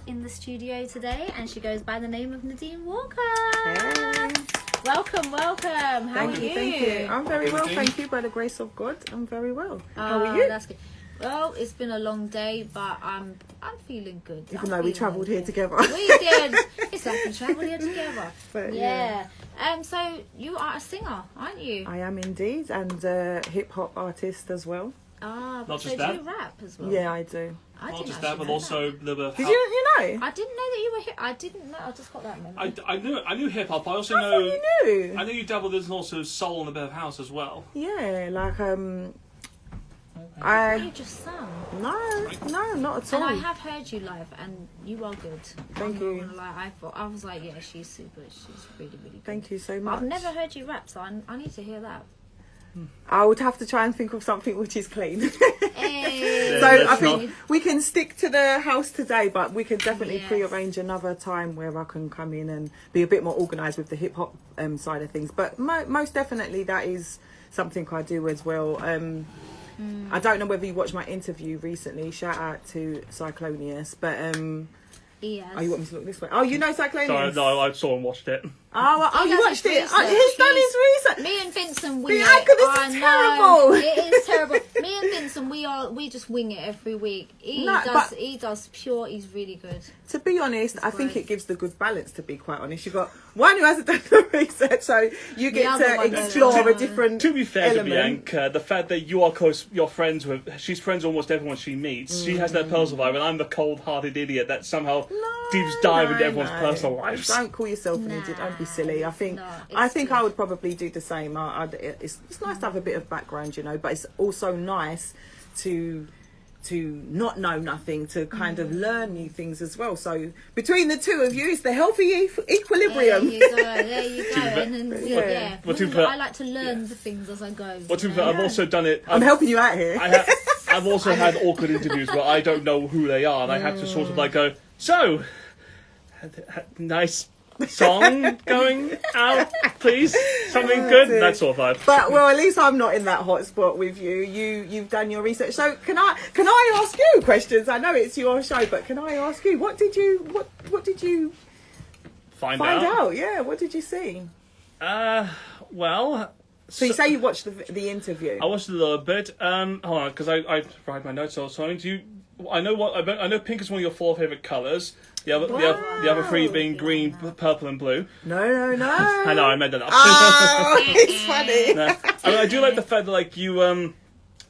in the studio today, and she goes by the name of Nadine Walker. Hey. Welcome. How are you? Thank you. I'm very well, thank you. By the grace of God, I'm very well. How are you? That's good. Well, it's been a long day, but I'm feeling good. Even though we travelled here together. We did. It's like we travelled here together. But, yeah. So you are a singer, aren't you? I am indeed, and a hip hop artist as well. Not just do that. you rap as well? Yeah, I do. Not just that, but also the Did you know? I didn't know that you were. I didn't know. I just got that memory. I knew hip hop. I also I thought you knew. I knew you dabbled in also soul and a bit of house as well. Yeah, like You just sang. No, not at all. And I have heard you live, and you are good. Thank I'm you. not gonna lie, I was like, yeah, she's super. She's really good. Thank you so But much. I've never heard you rap, so I need to hear that. I would have to try and think of something which is clean. Hey. So Yeah, I think we can stick to the house today, but we can definitely Yes. prearrange another time where I can come in and be a bit more organised with the hip hop side of things. But most definitely that is something I do as well. I don't know whether you watched my interview recently. Shout out to Cyclonius, but Yes. oh, you want me to look this way? Oh, you know Cyclonius? Sorry, no, I saw and watched it. Oh, He you does watched his it? research. He's done his research. Me and Vincent wing Bianca, it. this I is know. terrible. It is terrible. Me and Vincent, we just wing it every week. He does pure. He's really good. To be honest, I think great. it gives the good balance, to be quite honest. You've got one who hasn't done the research, so you get other to one explore doesn't. a different To be fair element. to Bianca, the fact that you are close, you're friends with, she's friends with almost everyone she meets. She has that personal vibe, and I'm the cold-hearted idiot that somehow deep dive into everyone's personal lives. Don't call yourself an idiot. Don't be silly. I think No, I it's think good. I would probably do the same. It's nice to have a bit of background, you know, but it's also nice to not know nothing, to kind of learn new things as well. So between the two of you, it's the healthy equilibrium. There you go. And then Yeah. I like to learn the things as I go. But to be fair, I've also done it. I'm helping you out here. I've also had awkward interviews where I don't know who they are, and I have to sort of like go, so, nice song going out, please, something good, dear. that sort of vibe. But well, at least I'm not in that hot spot with you. You've done your research. So can I ask you questions? I know it's your show, but can I ask you what did you Find find out. out? Yeah, what did you see? Well. So you say you watched the interview. I watched a little bit. Hold on, because I write my notes all the time. I know pink is one of your 4 favourite colours. The other 3 being green, purple, and blue. No. I know, I made that up. Oh, it's funny. No. I mean, I do like the fact that like you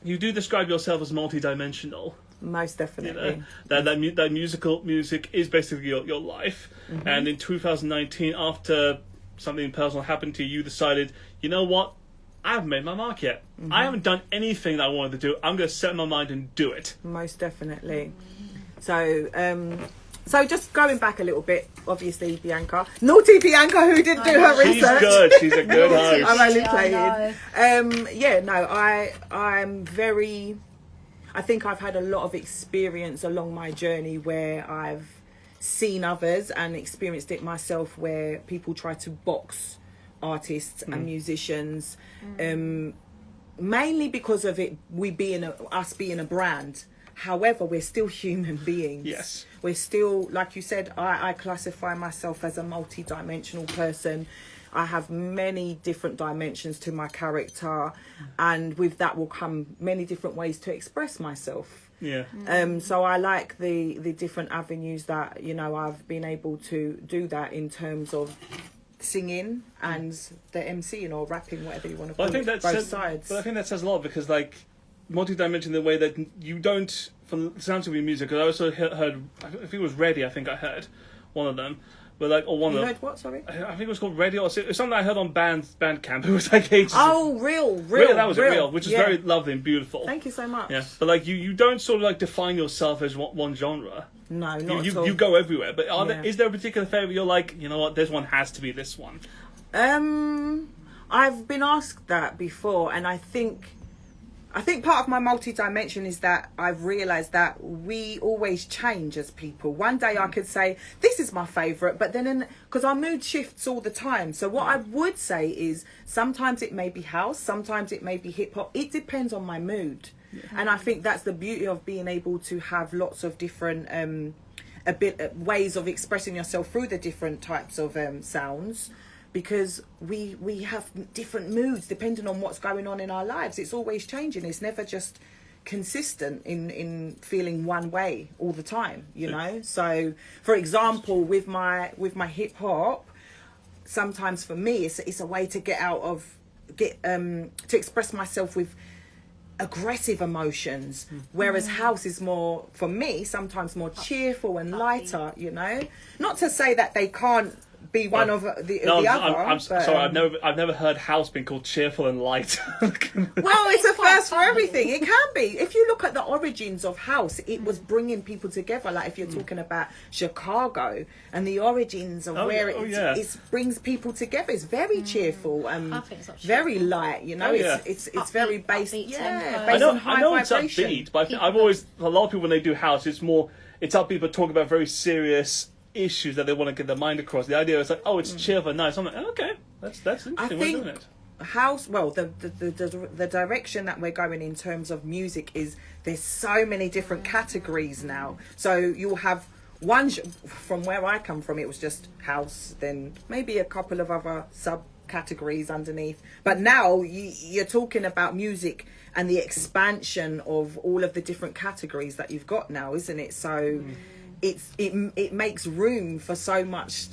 do describe yourself as multi-dimensional. Most definitely. That music is basically your life. Mm-hmm. And in 2019, after something personal happened to you, you decided, you know what? I haven't made my mark yet. Mm-hmm. I haven't done anything that I wanted to do. I'm going to set my mind and do it. Most definitely. So just going back a little bit, obviously Bianca, naughty Bianca, who didn't do her She's research. good. She's a good host. I'm only Yeah, playing. I think I've had a lot of experience along my journey where I've seen others and experienced it myself, where people try to box artists and musicians, mainly because of us being a brand. However, we're still human beings. Yes. We're still, like you said, I classify myself as a multi-dimensional person. I have many different dimensions to my character, and with that will come many different ways to express myself. Yeah. So I like the different avenues that, you know, I've been able to do that in terms of singing and the MCing or rapping, whatever you want to call it, both sides. But I think that says a lot, because like multi-dimension, the way that you don't, from the sounds of your music, because I also heard, I think it was Ready, I think I heard one of them. But like, or one You of heard them. what, sorry? I think it was called Radio. Or something I heard on Bandcamp. It was like ages. Oh, real. That was Real, which is very lovely and beautiful. Thank you so much. Yeah, but like you don't sort of like define yourself as one genre. No, not at all. You go everywhere. But Yeah. is there a particular favourite you're like, you know what, this one has to be this one? I've been asked that before, and I think part of my multi-dimension is that I've realised that we always change as people. One day I could say, this is my favourite, but then, because our mood shifts all the time. So what I would say is, sometimes it may be house, sometimes it may be hip-hop. It depends on my mood. Yeah. And I think that's the beauty of being able to have lots of different a bit ways of expressing yourself through the different types of sounds, because we have different moods depending on what's going on in our lives. It's always changing. It's never just consistent in feeling one way all the time, you know. So for example, with my hip hop, sometimes for me it's a way to to express myself with aggressive emotions, whereas house is more, for me, sometimes more cheerful and lighter, you know. Not to say that they can't be one of the other. I'm sorry, I've never heard house being called cheerful and light. Well, it's a first for everything. It can be. If you look at the origins of house, it was bringing people together. Like if you're talking about Chicago and the origins of it brings people together. It's very cheerful and very light. You know, it's very based. Based on high vibration. It's upbeat, but I've always, a lot of people when they do house, it's upbeat but talk about very serious issues that they want to get their mind across. The idea is like, oh, it's cheerful and nice. I'm like, okay, that's interesting. I think doing it. House, well, the direction that we're going in terms of music is there's so many different categories now. So you'll have one, from where I come from, it was just house, then maybe a couple of other subcategories underneath. But now you're talking about music and the expansion of all of the different categories that you've got now, isn't it? So it makes room for so much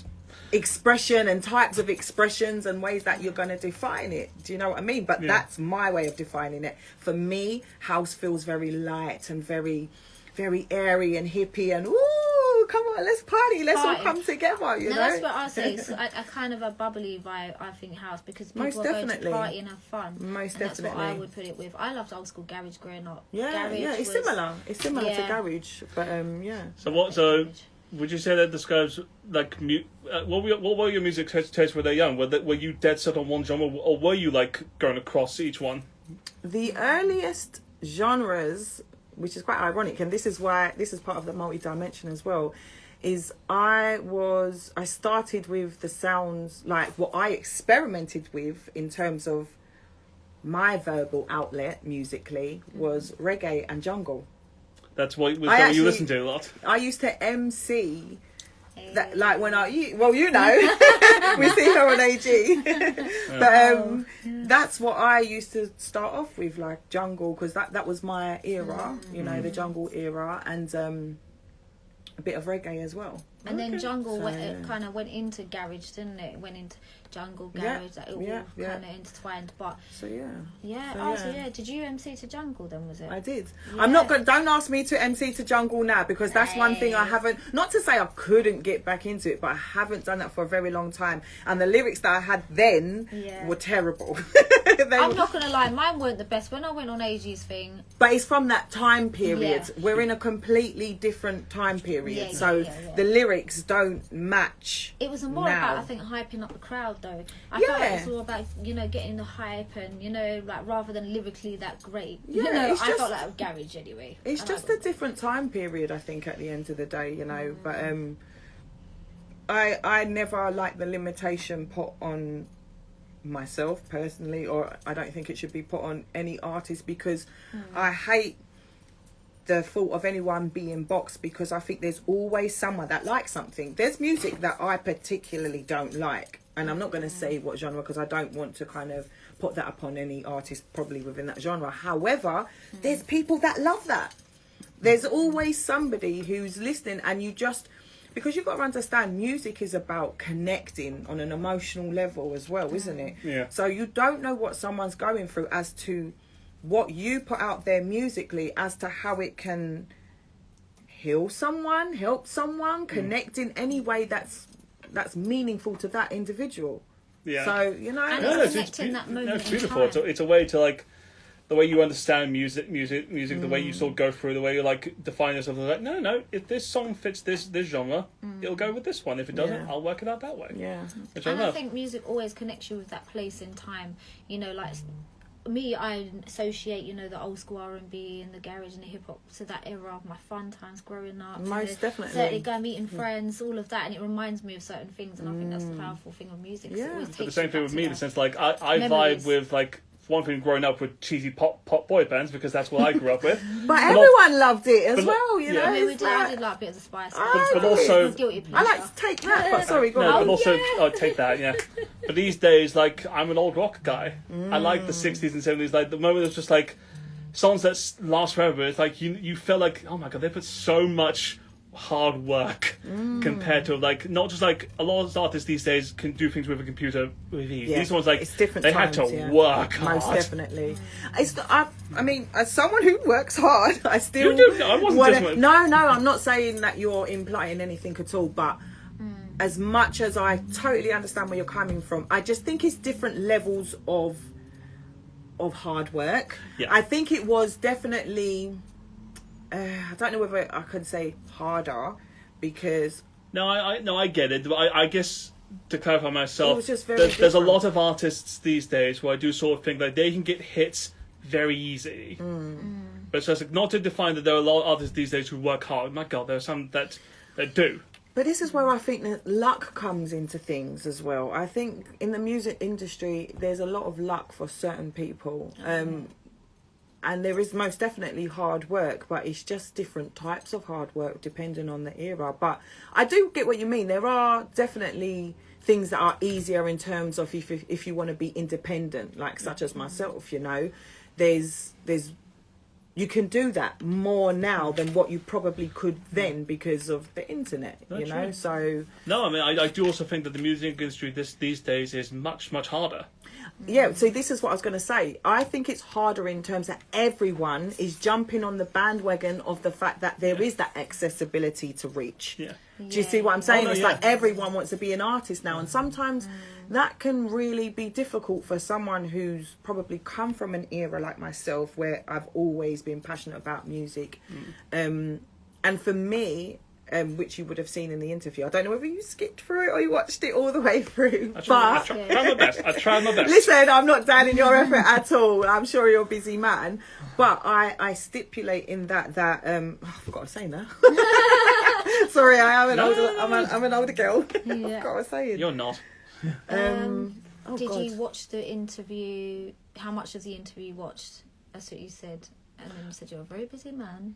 expression and types of expressions and ways that you're going to define it. Do you know what I mean? But that's my way of defining it. For me, house feels very light and very, very airy and hippie and ooh, come on, let's party, let's all come together, you know? That's what I say. It's a kind of a bubbly vibe, I think, house, because people are going to party and have fun. Most and definitely. That's what I would put it with. I loved old school garage growing up. It's similar. It's similar to garage, but So would you say that describes like what were your music tastes when they were young? Were you dead set on one genre, or were you like going across each one? The earliest genres, which is quite ironic, and this is part of the multi-dimension as well, is I started with the sounds, like what I experimented with in terms of my verbal outlet musically was reggae and jungle. That's what you listen to a lot. I used to MC that, like when you know, we see her on AG. But that's what I used to start off with, like jungle, because that was my era, you know, the jungle era, and a bit of reggae as well. And then jungle kind of went into garage, didn't it? Went into jungle, garage, it all kind of intertwined. But did you MC to jungle then, was it? I did. Yeah. I'm not going. Don't ask me to MC to jungle now, because that's one thing I haven't. Not to say I couldn't get back into it, but I haven't done that for a very long time. And the lyrics that I had then were terrible. I'm not gonna lie, mine weren't the best when I went on AG's thing. But it's from that time period. We're in a completely different time period, so the lyrics don't match. It was more about, I think, hyping up the crowd though. I felt like it's all about, you know, getting the hype and, you know, like rather than lyrically that great. You know, I felt like a garage anyway. It's just a different time period, I think, at the end of the day, you know. But I never liked the limitation put on myself personally, or I don't think it should be put on any artist, because I hate the thought of anyone being boxed, because I think there's always someone that likes something. There's music that I particularly don't like, and I'm not going to say what genre, because I don't want to kind of put that upon any artist probably within that genre. However, there's people that love that. There's always somebody who's listening, and you just, because you've got to understand, music is about connecting on an emotional level as well, isn't it? Yeah. So you don't know what someone's going through as to what you put out there musically, as to how it can heal someone, help someone, connect in any way that's meaningful to that individual. Yeah. So, you know, and it's beautiful. It's a way to, like, the way you understand music, the way you sort of go through, the way you like define yourself. Like, no, if this song fits this genre, it'll go with this one. If it doesn't, I'll work it out that way. Yeah. I think music always connects you with that place in time. You know, like me, I associate, you know, the old school R&B and the garage and the hip hop to that era of my fun times growing up. Most definitely. Certainly go meeting friends, all of that, and it reminds me of certain things, and I think that's the powerful thing of music. Yeah. But the same thing with me, in the sense, like I vibe with like for one thing, growing up with cheesy pop boy bands, because that's what I grew up with. But everyone loved it as well, you know. I mean, It's I like- did like a bit of the Spice. But also, Guilty I pleasure. like to take that, but sorry, go no, on. but also, take that, yeah. But these days, like, I'm an old rock guy. I like the 60s and 70s. Like, the moment it's just like songs that last forever. It's like you feel like, oh my god, they put so much hard work compared to, like, not just like a lot of artists these days can do things with a computer with ease. Yeah, These ones, like, it's different they times, had to yeah. work hard. Most definitely. I mean, as someone who works hard, I still. You do. I wasn't just. No, I'm not saying that you're implying anything at all, but as much as I totally understand where you're coming from, I just think it's different levels of hard work. Yeah. I think it was definitely. I don't know whether I could say harder, because No, I get it. I guess to clarify myself, It was just very there's a different. lot of artists these days where I do sort of think like they can get hits very easy. But it's just like, not to define that there are a lot of artists these days who work hard. My God, there are some that do. But this is where I think that luck comes into things as well. I think in the music industry, there's a lot of luck for certain people. And there is most definitely hard work, but it's just different types of hard work depending on the era. But I do get what you mean. There are definitely things that are easier in terms of if you want to be independent, like such as myself, you know. There's you can do that more now than what you probably could then because of the internet, That's you know. right. So No, I mean I do also think that the music industry these days is much harder. yeah, so this is what I was going to say. I think it's harder in terms that everyone is jumping on the bandwagon of the fact that there is that accessibility to reach. Yeah. Do you see what I'm saying? Oh, no, It's yeah. like everyone wants to be an artist now, and sometimes that can really be difficult for someone who's probably come from an era like myself where I've always been passionate about music. And for me, which you would have seen in the interview, I don't know whether you skipped through it or you watched it all the way through. I tried my best. I tried my best. Listen, I'm not down in your effort at all. I'm sure you're a busy man, but I stipulate in that I forgot I was saying that. Sorry, I am an I'm an older girl. I forgot what I was saying. You're not. Oh, Did God. you watch the interview? How much of the interview you watched? That's what you said, and then you said you're a very busy man.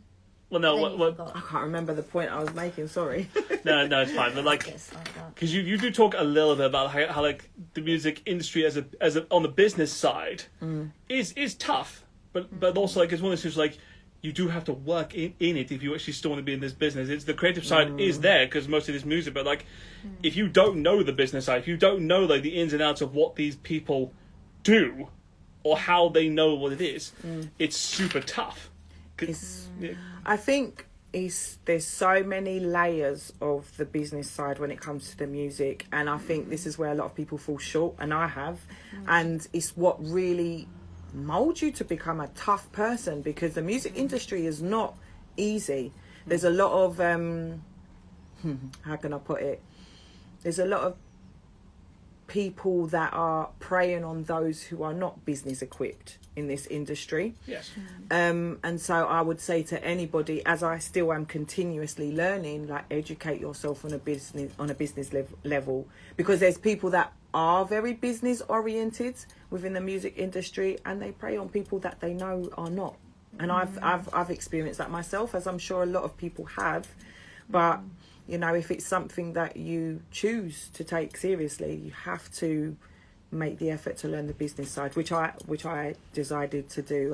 Well, no, Then you what, forgot. I can't remember the point I was making. Sorry. no, it's fine. But like, Yes, like that. because you do talk a little bit about how like the music industry as a on the business side is tough, but also like it's one of those things like you do have to work in it if you actually still want to be in this business. It's the creative side is there because most of this music, but like if you don't know the business side, if you don't know like the ins and outs of what these people do or how they know what it is, it's super tough. 'Cause- yeah. I think there's so many layers of the business side when it comes to the music, and I think this is where a lot of people fall short, and I have, and it's what really molds you to become a tough person, because the music industry is not easy. There's a lot of how can I put it? There's a lot of people that are preying on those who are not business equipped in this industry. Yes. And so I would say to anybody, as I still am continuously learning, like educate yourself on a business level, because there's people that are very business oriented within the music industry, and they prey on people that they know are not. And I've experienced that myself, as I'm sure a lot of people have. But you know, if it's something that you choose to take seriously, you have to make the effort to learn the business side, which I decided to do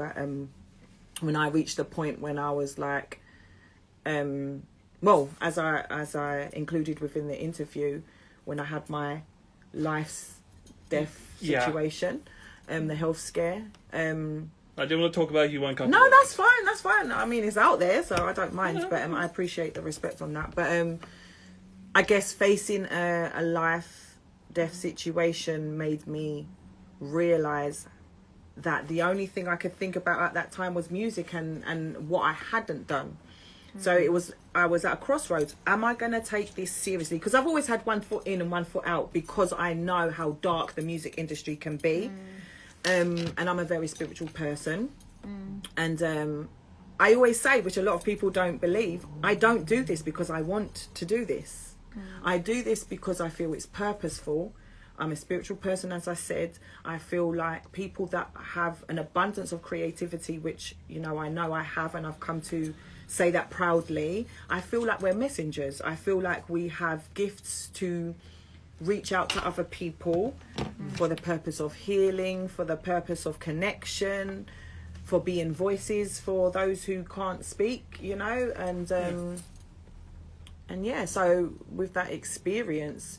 when I reached the point when I was like, well, as I included within the interview, when I had my life's death situation, the health scare. I didn't want to talk about you one No, that's fine. I mean, it's out there, so I don't mind. But I appreciate the respect on that. But I guess facing a life-death situation made me realise that the only thing I could think about at that time was music and what I hadn't done. So I was at a crossroads. Am I going to take this seriously? Because I've always had one foot in and one foot out, because I know how dark the music industry can be. And I'm a very spiritual person. And I always say, which a lot of people don't believe, I don't do this because I want to do this. I do this because I feel it's purposeful. I'm a spiritual person, as I said. I feel like people that have an abundance of creativity, which, you know I have, and I've come to say that proudly. I feel like we're messengers. I feel like we have gifts to reach out to other people for the purpose of healing, for the purpose of connection, for being voices for those who can't speak, you know, and so with that experience,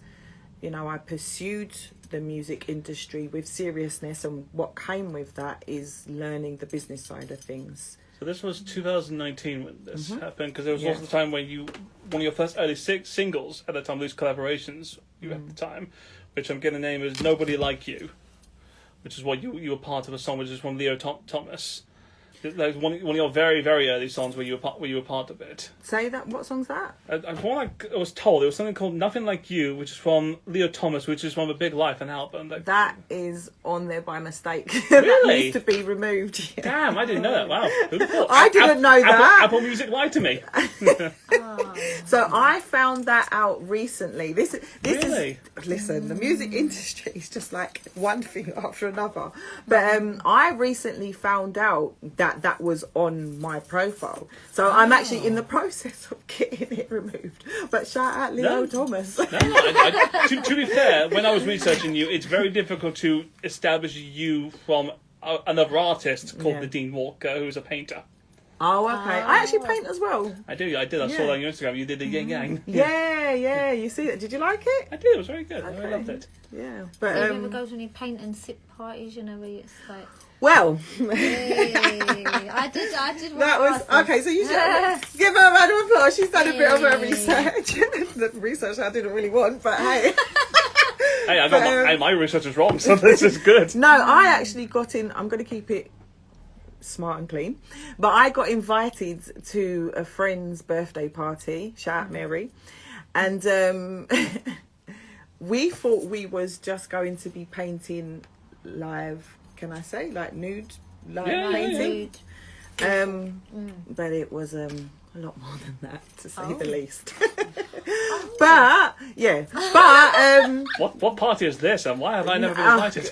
you know, I pursued the music industry with seriousness, and what came with that is learning the business side of things. So this was 2019 when this happened, because there was also the time when one of your first early singles at the time, these collaborations at the time, which I'm getting the name is Nobody Like You, which is what you were part of a song which is from Leo Thomas. That was one of your very, very early songs where you were part of it. Say that. What song's that? I was told there was something called Nothing Like You, which is from Leo Thomas, which is from A Big Life, an album. That is on there by mistake. Really? That needs to be removed. Yeah. Damn, I didn't know that. Wow. I didn't know that. Apple Music lied to me. So I found that out recently. This Really? is, listen, the music industry is just like one thing after another. But I recently found out that was on my profile. So I'm actually in the process of getting it removed. But shout out Leo Thomas. To be fair, when I was researching you, it's very difficult to establish you from another artist called Nadine Walker, who's a painter. Oh, okay. I actually paint as well. I did. I saw that on your Instagram. You did the yin yang. Yeah. You see it? Did you like it? I did. It was very good. Okay. I loved it. Yeah. But Do you ever go to any paint and sip parties, you know, where it's like... Well, hey, I did. That was okay. So you should give her a round of applause. She's done a bit of her research. The research I didn't really want, but hey. Hey, I got my research is wrong, so this is good. No, I actually got in. I'm going to keep it smart and clean, but I got invited to a friend's birthday party. Shout out Mary, and we thought we was just going to be painting live. Can I say like nude live painting? But it was a lot more than that, to say the least. But what party is this, and why have I never been invited?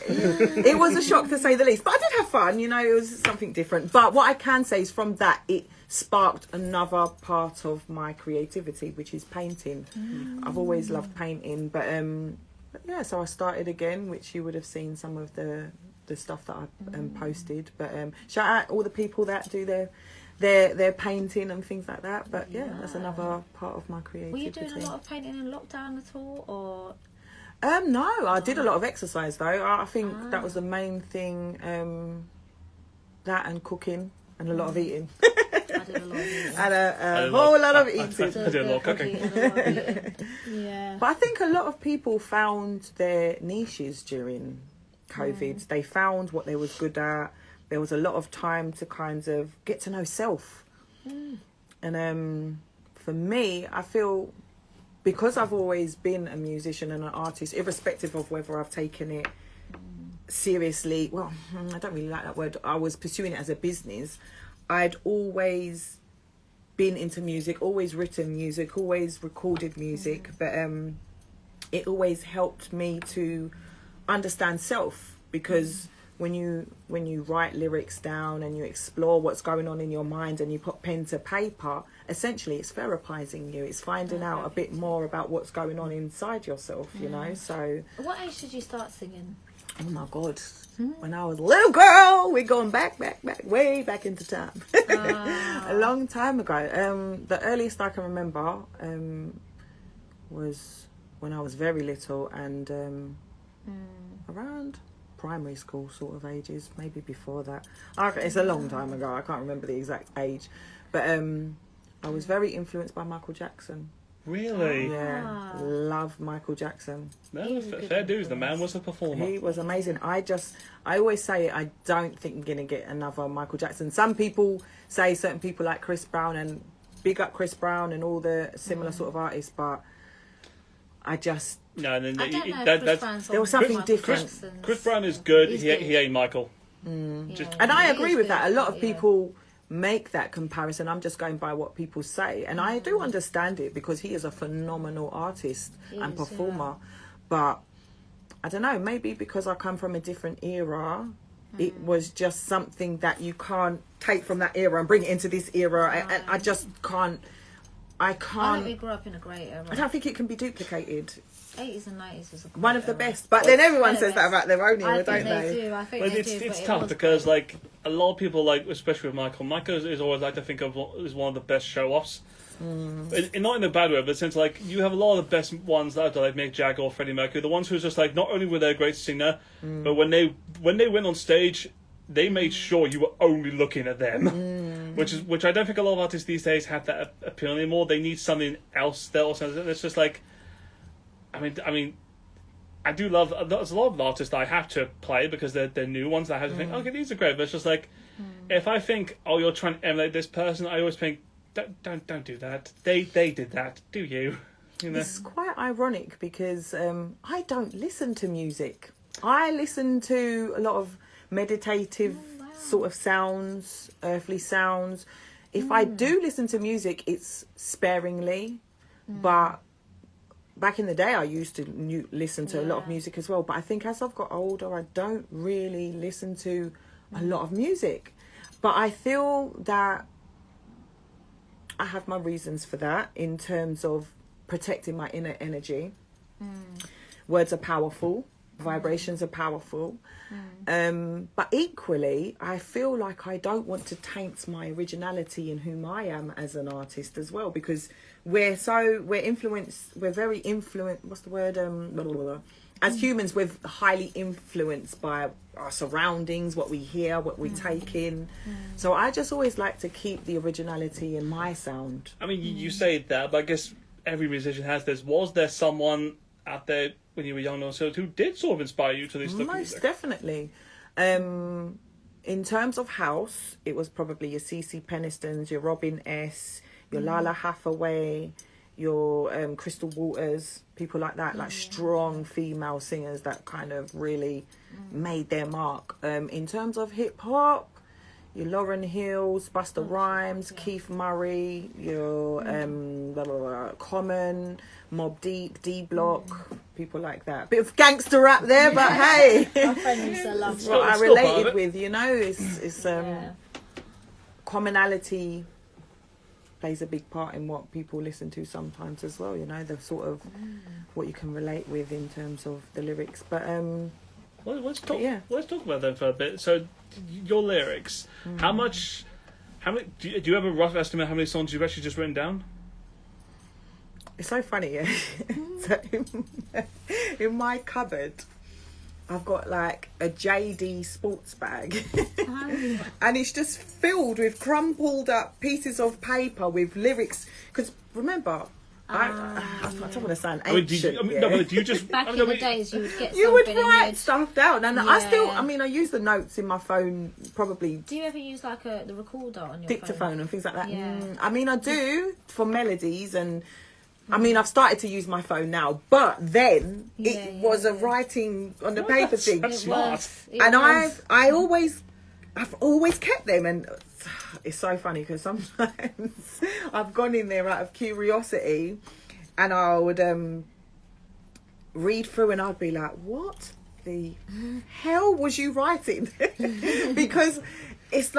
It was a shock, to say the least. But I did have fun, you know. It was something different. But what I can say is, from that, it sparked another part of my creativity, which is painting. I've always loved painting, but yeah. So I started again, which you would have seen some of the stuff that I posted. But shout out all the people that do their painting and things like that. But yeah, that's another part of my creativity. Were you doing a lot of painting in lockdown at all, or? No, I did a lot of exercise though. I think that was the main thing. That and cooking and a lot of eating. I did a lot of eating. And a whole lot of eating. I did a lot of cooking. Yeah. But I think a lot of people found their niches during COVID. They found what they was good at. There was a lot of time to kind of get to know self. And for me, I feel, because I've always been a musician and an artist, irrespective of whether I've taken it seriously, well, I don't really like that word, I was pursuing it as a business. I'd always been into music, always written music, always recorded music, but it always helped me to understand self, because when you write lyrics down and you explore what's going on in your mind and you put pen to paper, essentially it's therapizing you. It's finding out a bit more about what's going on inside yourself, you know. So what age did you start singing? oh my god, when I was a little girl, we're going back way back into time. A long time ago. The earliest I can remember was when I was very little, and around primary school sort of ages, maybe before that. It's a long time ago, I can't remember the exact age, but I was very influenced by Michael Jackson. Really? Yeah, love Michael Jackson. No, fair dues, the man was a performer. He was amazing. I always say, I don't think we're going to get another Michael Jackson. Some people say certain people like Chris Brown, and big up Chris Brown and all the similar sort of artists, but I just... No, there was something different. Chris Brown is good. He ain't Michael. And I agree with that. A lot of people make that comparison. I'm just going by what people say, and I do understand it, because he is a phenomenal artist and performer. But I don't know, maybe because I come from a different era, it was just something that you can't take from that era and bring it into this era. I just can't. I think we grew up in a great era. I don't think it can be duplicated. 80s and 90s was a great One of the era. best. But then everyone says that about their own era, don't they? I think But they do. it's but tough was because great. like a lot of people, like especially with Michael. Michael is always like to think of as one of the best show offs. Not in a bad way, but since like you have a lot of the best ones that are like Mick Jagger or Freddie Mercury, the ones who's just like not only were they a great singer, but when they went on stage, they made sure you were only looking at them, which I don't think a lot of artists these days have that appeal anymore. They need something else there. Also, it's just like, I mean, I do love. There's a lot of artists that I have to play because they're new ones that I have to think, okay, these are great. But it's just like, if I think, oh, you're trying to emulate this person, I always think, don't do that. They did that. Do you? You know? It's quite ironic because I don't listen to music. I listen to a lot of meditative sort of sounds, earthly sounds. If I do listen to music, it's sparingly. But back in the day, I used to listen to a lot of music as well. But I think as I've got older, I don't really listen to a lot of music. But I feel that I have my reasons for that in terms of protecting my inner energy. Words are powerful. Vibrations are powerful. But equally, I feel like I don't want to taint my originality in whom I am as an artist as well, because we're very influenced, what's the word? Blah, blah, blah. As humans, we're highly influenced by our surroundings, what we hear, what we take in. So I just always like to keep the originality in my sound. I mean, you say that, but I guess every musician has this. Was there someone out there when you were young or so who did sort of inspire you to this stuff? Most definitely. In terms of house, it was probably your CeCe Penistons, your Robin S, your Lala Hathaway, your Crystal Waters, people like that, like strong female singers that kind of really made their mark. In terms of hip hop, your Lauryn Hills, Busta Rhymes, Keith Murray, your blah, blah, blah, Common, Mobb Deep, D Block, people like that. Bit of gangster rap there, but hey, My friend used to love that's what I related with, you know. It's commonality plays a big part in what people listen to sometimes as well, you know, the sort of what you can relate with in terms of the lyrics. But let's talk about that for a bit. So your lyrics, how many do you have a rough estimate how many songs you've actually just written down? it's so funny, yeah. So in my cupboard, I've got like a JD sports bag and it's just filled with crumpled up pieces of paper with lyrics. Because remember, I don't want to sound ancient. But do you just... Back in the days, you would get You would something write and stuff down. And I use the notes in my phone probably... Do you ever use like the recorder on your dictaphone and things like that? Yeah. I do for melodies and... I've started to use my phone now, but then it was a writing on the paper thing. That's smart. And I've always kept them, and it's so funny because sometimes I've gone in there out of curiosity, and I would read through, and I'd be like, "What the hell was you writing?" Because it's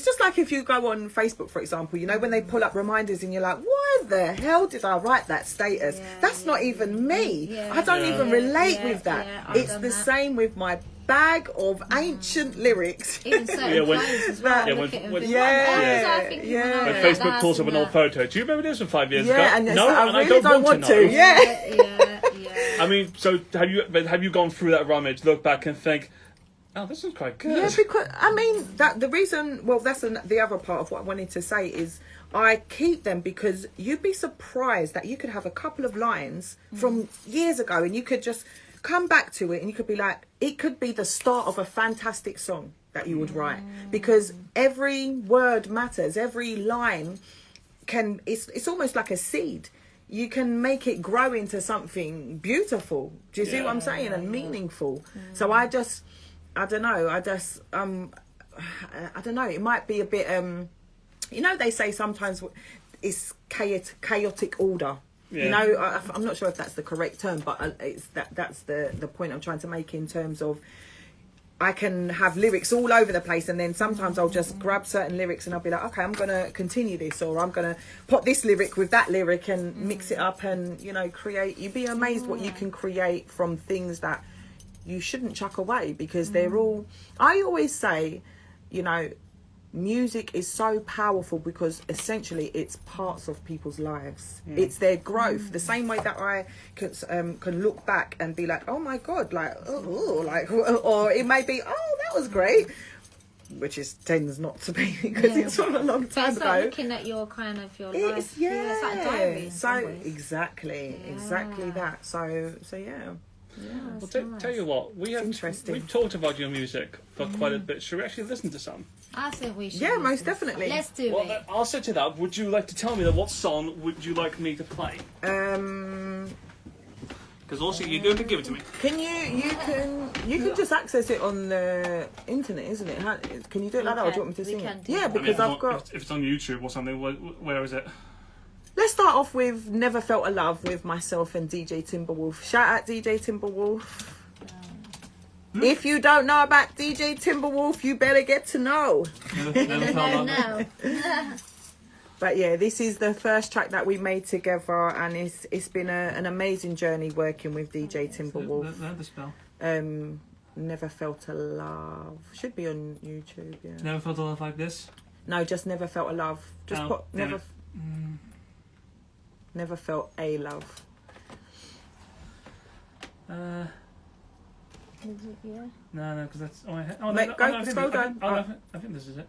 just like if you go on Facebook, for example, you know, when they pull up reminders and you're like, why the hell did I write that status? That's not even me. I don't even relate with that. It's the same with my bag of ancient lyrics. Even certain clothes as well. When When Facebook pulls up an old photo, do you remember this from 5 years ago? And no, I and really don't want to. Yeah. I mean, so have you gone through that rummage, look back and think, oh, this is quite good. Yeah, because I mean that's the other part of what I wanted to say is I keep them because you'd be surprised that you could have a couple of lines from years ago and you could just come back to it and you could be like, it could be the start of a fantastic song that you would write, because every word matters, every line it's almost like a seed. You can make it grow into something beautiful. Do you see what I'm saying? And meaningful. So I don't know. I don't know. It might be a bit. You know, they say sometimes it's chaotic order. You know, I'm not sure if that's the correct term, but that's the point I'm trying to make in terms of I can have lyrics all over the place, and then sometimes I'll just grab certain lyrics and I'll be like, okay, I'm going to continue this, or I'm going to put this lyric with that lyric and mix it up and, you know, create. You'd be amazed what you can create from things that you shouldn't chuck away, because they're all, I always say, you know, music is so powerful because essentially it's parts of people's lives. It's their growth. The same way that I can look back and be like, oh my god, like, like, or it may be, oh, that was great, which is tends not to be because it's from a long time it's ago. like looking at your kind of your life. It's like a diary in some ways. Exactly that. So yeah. Well, tell you what, we've talked about your music for quite a bit. Should we actually listen to some? I think we should. Yeah, most definitely. Let's do it. I'll say to that. Would you like to tell me that? What song would you like me to play? Because also you're going to give it to me. Can you can just access it on the internet, isn't it? Can you do it like that, or do you want me to sing it? Yeah, because I've got. If it's on YouTube or something, where is it? Let's start off with Never Felt a Love with myself and DJ Timberwolf. Shout out DJ Timberwolf. If you don't know about DJ Timberwolf, you better get to know. No. But yeah, this is the first track that we made together, and it's been an amazing journey working with DJ Timberwolf. The spell. Never Felt a Love. Should be on YouTube, yeah. Never felt a love like this? No, just Never Felt a Love. Just put Never... Never Felt a Love. No, because that's. Scroll down. I think this is it.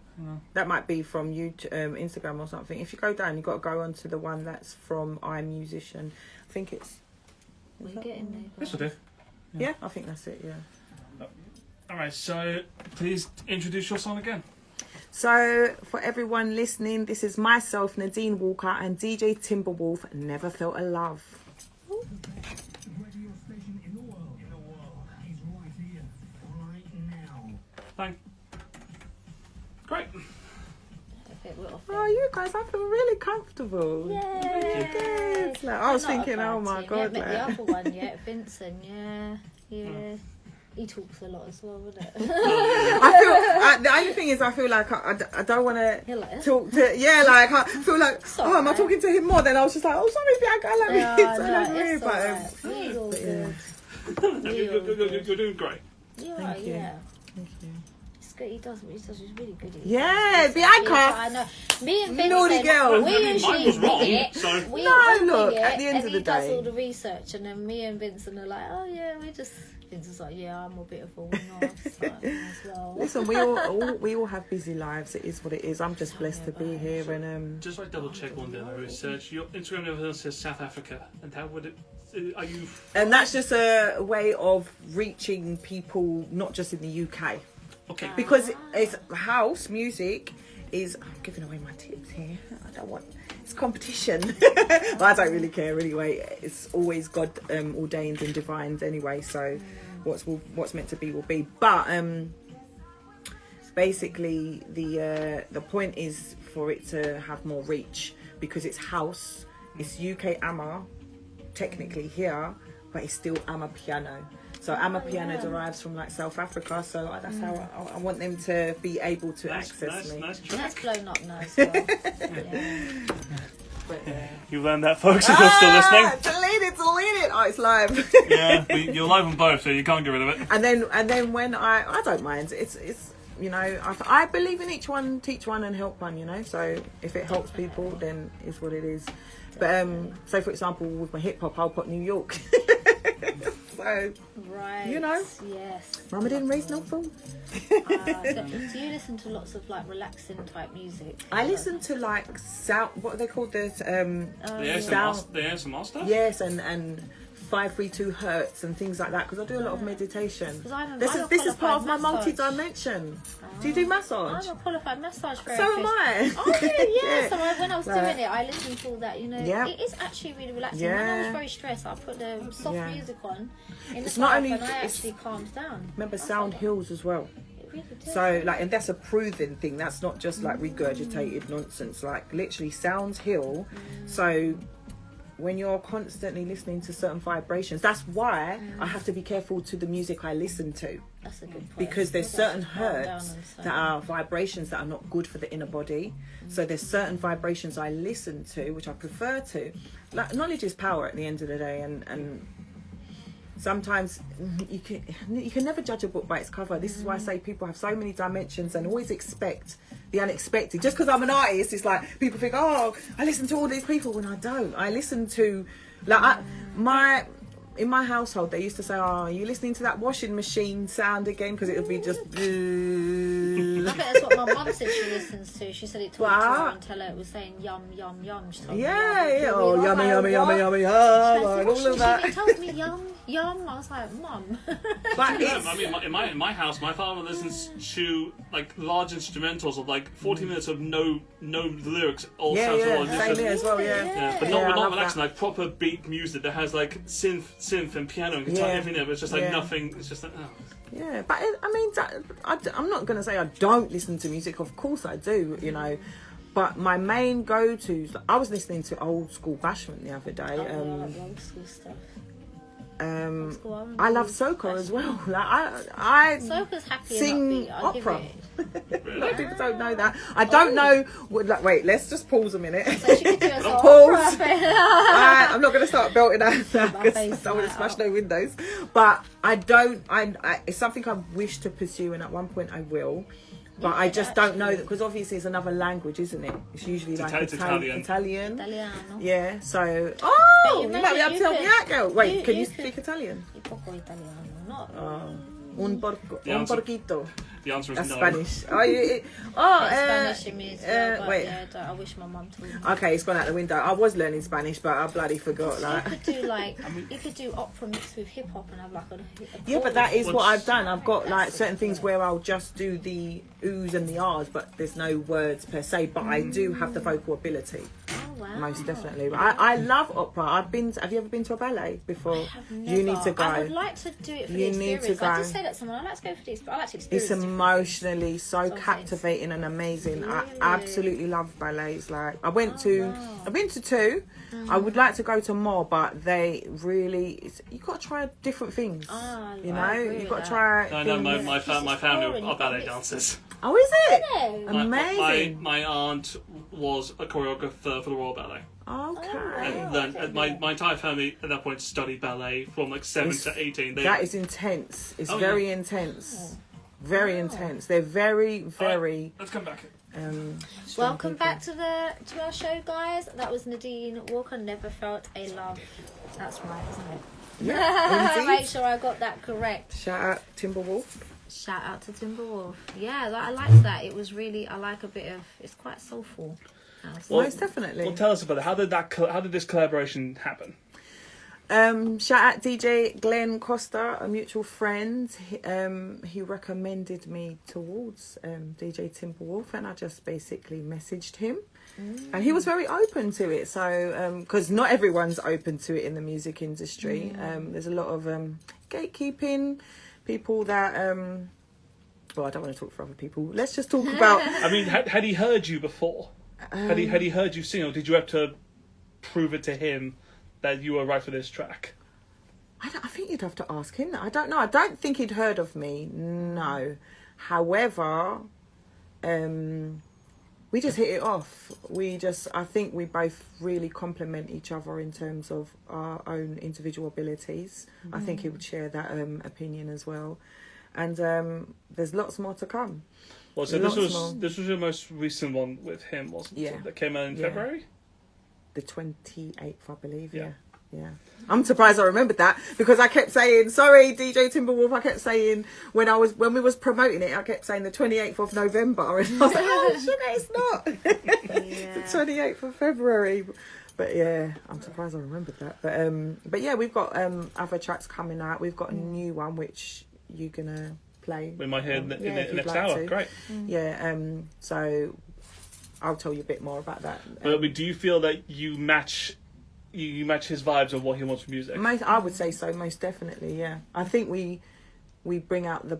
That might be from YouTube, Instagram or something. If you go down, you've got to go on to the one that's from iMusician. I think it's. We're getting there. This will do. Yeah, I think that's it. Yeah. All right. So please introduce your song again. So, for everyone listening, this is myself, Nadine Walker, and DJ Timberwolf, Never Felt a Love. Thanks. Great. Oh, you guys, I feel really comfortable. Yay. Good. Like, I was thinking, oh my god. Yeah, the other one yet, Vincent, yeah. He talks a lot as well, wouldn't it? I feel the only thing is I feel like I don't want to talk to like I feel like am I talking to him more? Then I was just like, oh sorry Bianca, I love you. You're doing great. Thank you. It's good. He's really good. Yeah, Bianca. I know. Me and Vincent, naughty girl. We usually wing it. Look, at the end of the day, he does all the research, and then me and Vincent are like, oh yeah, Vincent's like, yeah, I'm a bit of a wing-off as well. Listen, we all have busy lives. It is what it is. I'm just blessed to be here. And just like double check one day my research. Your Instagram never says South Africa, and how would it? Are you? And that's just a way of reaching people, not just in the UK. Okay. Because it's house music is. I'm giving away my tips here. I don't want. It's competition. Well, I don't really care anyway. It's always God ordained and divine anyway. So what's meant to be will be. But basically the point is for it to have more reach, because it's house. It's UK AMA, technically here, but it's still AMA piano. So Amapiano derives from like South Africa, so that's how I want them to be able to access me. That's blown up now as well. You learned that, folks, if you're still listening. Delete it. Oh, it's live. Yeah, you're live on both, so you can't get rid of it. And then when I don't mind. It's you know, I believe in each one, teach one and help one, you know. So if it helps people, then it's what it is. But so for example, with my hip hop, I'll put New York. So, right, you know, yes. Mama didn't raise no fool. So you listen to lots of like relaxing type music? I listen to like sound. What are they called? The ASMR stuff. Yes, and 532 hertz and things like that, because I do a lot of meditation. This is part of my multi-dimension. Do you do massage? I'm a qualified massage therapist. So am I. Oh yeah. So when I was doing it, I listened to all that. You know, it is actually really relaxing. Yeah. When I was very stressed, I put the soft music on in the it's not only, and I actually calmed down. Remember, sound heals as well. Really does. So like, and that's a proven thing. That's not just like regurgitated nonsense. Like literally, sounds heal. So when you're constantly listening to certain vibrations, that's why I have to be careful to the music I listen to. That's a good point. Because there's certain Calm down hertz and say- that are vibrations that are not good for the inner body. So there's certain vibrations I listen to, which I prefer to. Like, knowledge is power at the end of the day, and sometimes you can never judge a book by its cover. This is why I say people have so many dimensions and always expect the unexpected. Just because I'm an artist, it's like people think, oh, I listen to all these people, when I don't. I listen to, like, in my household, they used to say, oh, are you listening to that washing machine sound again? Because it would be just... I think that's what my mum said she listens to. She said it talked to her until it was saying yum, yum, yum. She told me, Oh, yummy, yummy, yummy, yummy, She and all of that. She told me yum, yum. I was like, Mum. But Yeah, I mean, in my house, my father listens to like large instrumentals of like 40 minutes of no lyrics, all sounds all same here as well, yeah. But Yeah, I not love relaxing, that. like proper beat music that has like synth and piano and guitar and everything there, but it's just like nothing. It's just like, oh. Yeah, but I mean, I'm not going to say I don't listen to music. Of course I do, you know. But my main go-tos, I was listening to old school Bashment the other day. I like old school stuff. I love soca as well. Like I Soca's happy sing and upbeat. I'll give opera. it. A lot of people don't know that. I don't know. Like, wait, let's just pause a minute. So she could do a sort of Pause. opera. I'm not going to start belting out because I face don't want to right smash up. no windows. But I don't. It's something I wish to pursue, and at one point I will. But I just don't know that, because obviously it's another language, isn't it? It's usually like Italian. Italiano. Yeah. So, But you might be able to help me out, girl. Wait, can you could- speak Italian? Un poco italiano, not. Un answer- porquito. The answer is That's no. Spanish. Spanish in me as well, but wait. yeah, I wish my mum told me. Okay, it's gone out the window. I was learning Spanish, but I bloody forgot. Like, You could do like you could do opera mixed with hip hop and have like a yeah, but that is What's- what I've done. I've got like certain things where I'll just do the oohs and the ahs, but there's no words per se. But I do have the vocal ability, Oh wow. most definitely. I love opera. Have you ever been to a ballet before? You need to go. I would like to do it for You the need to experience. I did go. say that to someone. I'd like to go for the experience. I like to experience. It's different emotionally so Something. captivating and amazing. I Really? absolutely love ballets. Like I've been to two. Mm. I would like to go to more, but they really you got to try different things. You know, I agree you with got to that. try. I know things. my family exploring, are ballet it's- dancers. Oh, is it? Yeah. Amazing. My aunt was a choreographer for the Royal Ballet. Okay. And then my entire family at that point studied ballet from like 7 to 18. That is intense. It's Oh, very yeah. intense. Very intense. They're very, very. Let's come back. strong Welcome people. back to our show, guys. That was Nadine Walker. Never felt a love. That's right, isn't it? Yeah, indeed. Make sure I got that correct. Shout out Timberwolf. Shout out to Timberwolf. Yeah, I liked that. It was really. I like a bit of. It's quite soulful. Most definitely. Well, tell us about it. How did this collaboration happen? Shout out DJ Glenn Costa, a mutual friend. He recommended me towards DJ Timberwolf, and I just basically messaged him. And he was very open to it. So, because not everyone's open to it in the music industry. There's a lot of gatekeeping, people that. Well, I don't want to talk for other people. Let's just talk about. I mean, had he heard you before? Had he heard you sing, or did you have to prove it to him that you were right for this track? I think you'd have to ask him that. I don't know. I don't think he'd heard of me. No. However, we just hit it off. I think we both really complement each other in terms of our own individual abilities. I think he would share that opinion as well. And there's lots more to come. Well, so Lots this more. was your most recent one with him, wasn't Yeah. it? That came out in February? The 28th, I believe. Yeah. Yeah. I'm surprised I remembered that, because I kept saying, sorry, DJ Timberwolf, I kept saying when we was promoting it, I kept saying the 28th of November. And I was like, oh, shit, it's not. It's the 28th of February. But yeah, I'm surprised I remembered that. But yeah, we've got other tracks coming out. We've got a new one, which you're going to play. We might hear in the if you'd next like hour. to. Great. Yeah, so I'll tell you a bit more about that. But I mean, do you feel that you match his vibes of what he wants from music? I would say so, most definitely, yeah. I think we bring out the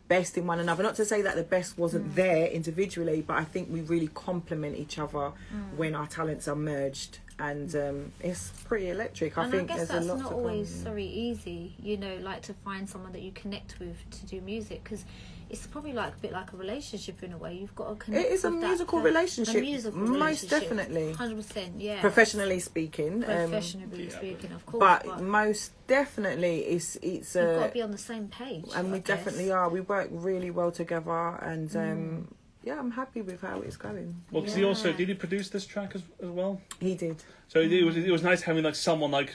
best in one another. Not to say that the best wasn't there individually, but I think we really complement each other when our talents are merged. and it's pretty electric. I think guess there's that's a lot not to always come. very easy, you know, like to find someone that you connect with to do music, because it's probably like a bit like a relationship in a way. You've got to connect. It is a with musical that relationship, a musical most relationship, definitely. 100%, yeah. Professionally speaking, Speaking, of course, but most definitely, it's you've got to be on the same page. and we I guess. definitely are. We work really well together, and yeah, I'm happy with how it's going. Well, because he also did he produce this track as well. He did. So it was nice having like someone like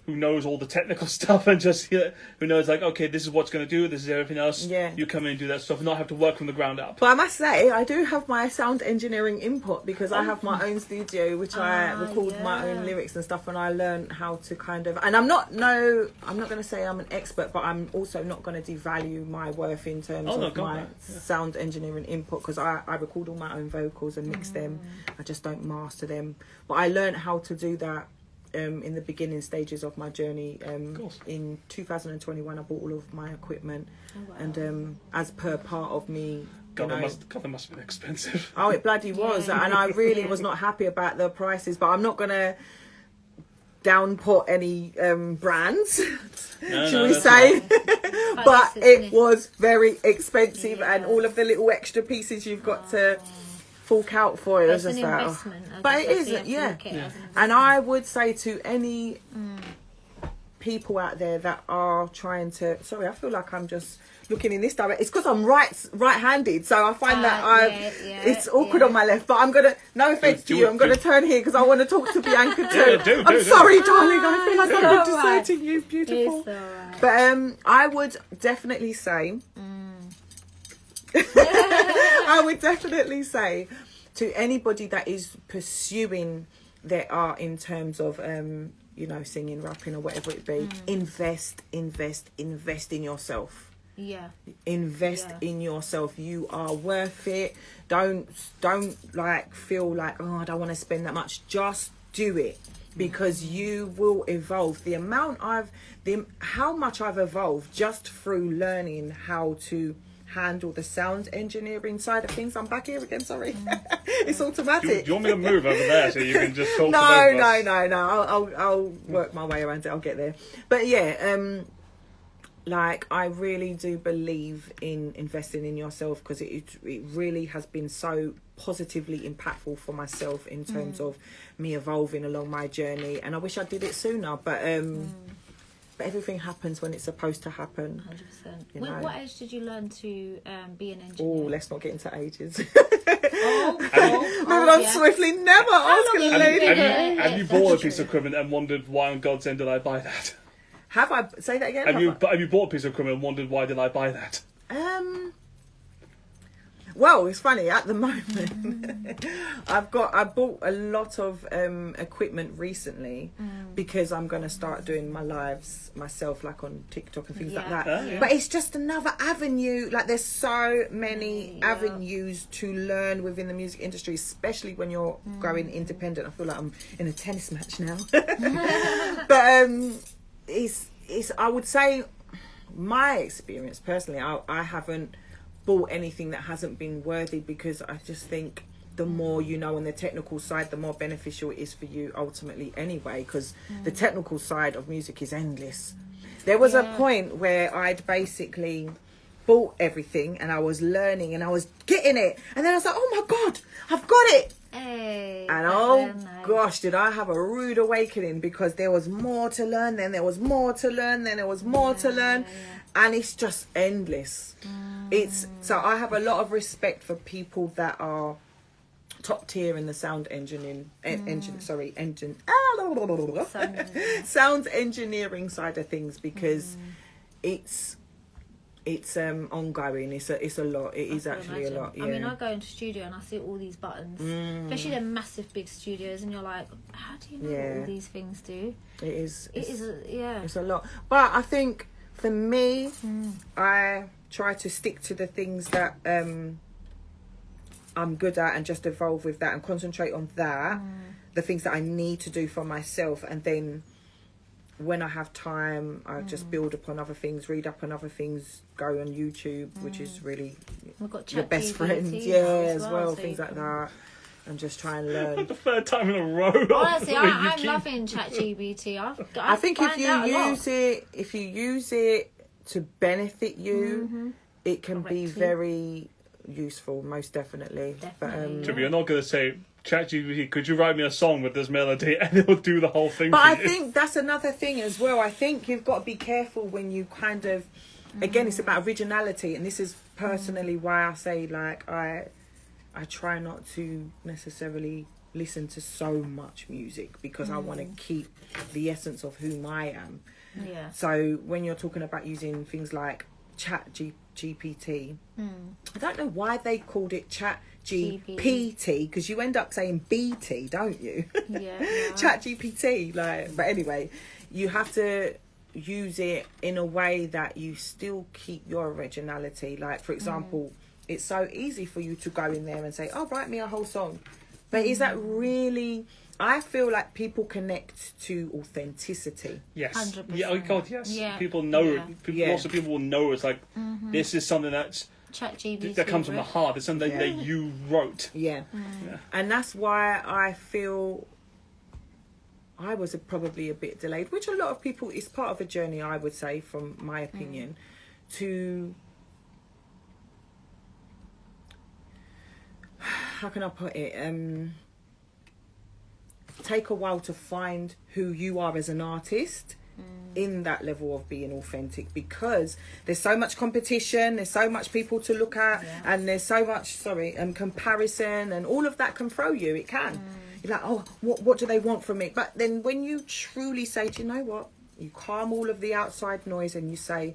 who knows all the technical stuff and just who knows like, okay, this is what's going to do, this is everything else. Yeah. You come in and do that stuff and not have to work from the ground up. But I must say, I do have my sound engineering input because I have my own studio, which I record my own lyrics and stuff, and I learned how to kind of. And I'm not going to say I'm an expert, but I'm also not going to devalue my worth in terms of my sound engineering input, because I record all my own vocals and mix them. I just don't master them, but I learned how to do that. In the beginning stages of my journey, in 2021, I bought all of my equipment, and as per part of me, God, that must have been expensive. Oh, it bloody was, and I really was not happy about the prices. But I'm not gonna downput any brands, shall we say? But it was very expensive, and all of the little extra pieces you've got to fork out for it. It's an investment. But it is, yeah. And I would say to any people out there that are trying to. Sorry, I feel like I'm just looking in this direction. It's because I'm right-handed, so I find that it's awkward on my left. But I'm gonna. No offense to you, I'm gonna turn here because I want to talk to Bianca too. I'm sorry, darling. I feel like I'm deserting you, beautiful. But I would definitely say. I would definitely say to anybody that is pursuing their art in terms of singing, rapping, or whatever it be, invest in yourself. Invest in yourself. You are worth it. Don't like feel like, oh, I don't want to spend that much. Just do it, because you will evolve. How much I've evolved just through learning how to handle the sound engineering side of things. I'm back here again, sorry. It's automatic. Do you want me to move over there so you can just talk to No. I'll work my way around it. I'll get there. But yeah, like I really do believe in investing in yourself, because it really has been so positively impactful for myself in terms of me evolving along my journey. And I wish I did it sooner, but everything happens when it's supposed to happen. 100%. What age did you learn to be an engineer? Oh, let's not get into ages. Moving on swiftly. Never ask a lady. Have you bought a piece of equipment and wondered why on God's end did I buy that? Have I? Say that again. Have you bought a piece of equipment and wondered why did I buy that? Well, it's funny at the moment. I bought a lot of equipment recently because I'm going to start doing my lives myself, like on TikTok and things like that. But it's just another avenue. Like there's so many avenues to learn within the music industry, especially when you're going independent. I feel like I'm in a tennis match now. But it's I would say my experience personally, I haven't bought anything that hasn't been worthy, because I just think the more you know on the technical side, the more beneficial it is for you ultimately anyway, because the technical side of music is endless. There was a point where I'd basically bought everything and I was learning and I was getting it, and then I was like, oh my God, I've got it. Hey, and gosh, did I have a rude awakening, because there was more to learn, then there was more to learn, then there was more to learn. And it's just endless. So I have a lot of respect for people that are top tier in the sound sound engineering side of things, because it's ongoing. It's a lot. It is actually a lot. Yeah. I mean, I go into studio and I see all these buttons, especially the massive big studios, and you're like, how do you know what all these things do? It's a lot. But I think for me, I try to stick to the things that I'm good at and just evolve with that and concentrate on that, the things that I need to do for myself, and then when I have time, I just build upon other things, read up on other things, go on YouTube, which is really We've got your best friend, as well, things like that. and just try and learn. The third time in a row. Honestly, I'm loving ChatGPT. I think if you use it to benefit you, it can be very useful, most definitely. But, you're not going to say, ChatGPT, could you write me a song with this melody, and it'll do the whole thing. But I think that's another thing as well. I think you've got to be careful when you kind of, again, it's about originality, and this is personally why I say, like, I try not to necessarily listen to so much music, because I want to keep the essence of whom I am. Yeah. So when you're talking about using things like ChatGPT, I don't know why they called it ChatGPT, because you end up saying BT, don't you? Yeah. ChatGPT, like. But anyway, you have to use it in a way that you still keep your originality. Like, for example, it's so easy for you to go in there and say, oh, write me a whole song. But is that really... I feel like people connect to authenticity. Yes. 100%. Yeah, oh God, yes. Yeah. People know Yeah. it. Lots of people will know it's like, this is something that comes from the heart. It's something that you wrote. Yeah. And that's why I feel I was probably a bit delayed, which a lot of people, is part of a journey, I would say, from my opinion, to... How can I put it? Take a while to find who you are as an artist in that level of being authentic, because there's so much competition, there's so much people to look at, and there's so much comparison, and all of that can throw you. It can. You're like, oh, what do they want from it? But then when you truly say, do you know what, you calm all of the outside noise and you say,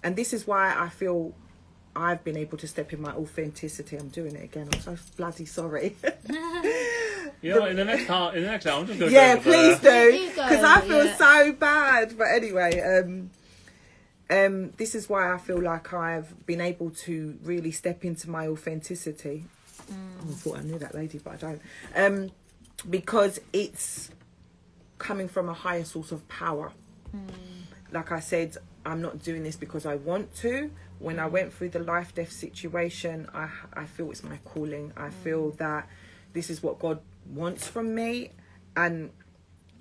and this is why I feel I've been able to step in my authenticity. I'm doing it again. I'm so bloody sorry. You know, in the next hour, I'm just going to please do, You go, because I feel so bad. But anyway, this is why I feel like I've been able to really step into my authenticity. Oh, I thought I knew that lady, but I don't. Because it's coming from a higher source of power. Like I said, I'm not doing this because I want to. When I went through the life-death situation, I feel it's my calling. I feel that this is what God wants from me, and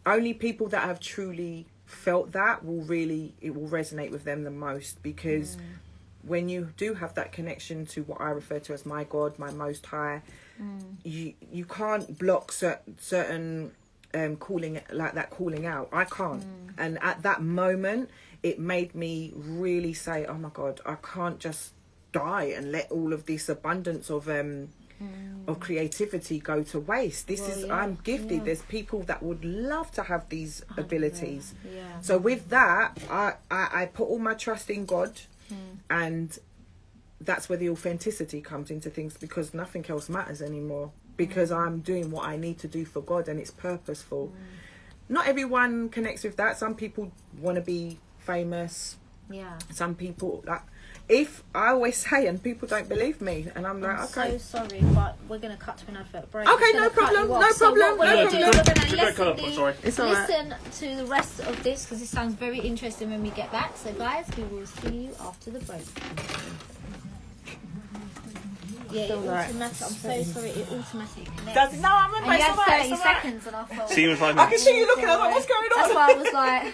only people that have truly felt that it will resonate with them the most, because when you do have that connection to what I refer to as my God, my Most High, you can't block certain calling, like that calling out. I can't. And at that moment, it made me really say, oh my God, I can't just die and let all of this abundance of creativity go to waste. I'm gifted. There's people that would love to have these abilities. So with that, I put all my trust in God, and that's where the authenticity comes into things, because nothing else matters anymore, because I'm doing what I need to do for God, and it's purposeful. Not everyone connects with that. Some people want to be famous. Some people, like, if I always say, and people don't believe me, and I'm like, okay, so sorry, but we're going to cut to an advert break. Okay, no problem. It's all right. Listen to the rest of this, because it sounds very interesting when we get back. So guys, we will see you after the break. Yeah, it automatic. I'm so sorry. It automatically connects. No, I'm and you had 30 seconds, and I thought. See you in 5 minutes. I can see you looking. I was like, what's going on? That's why I was like.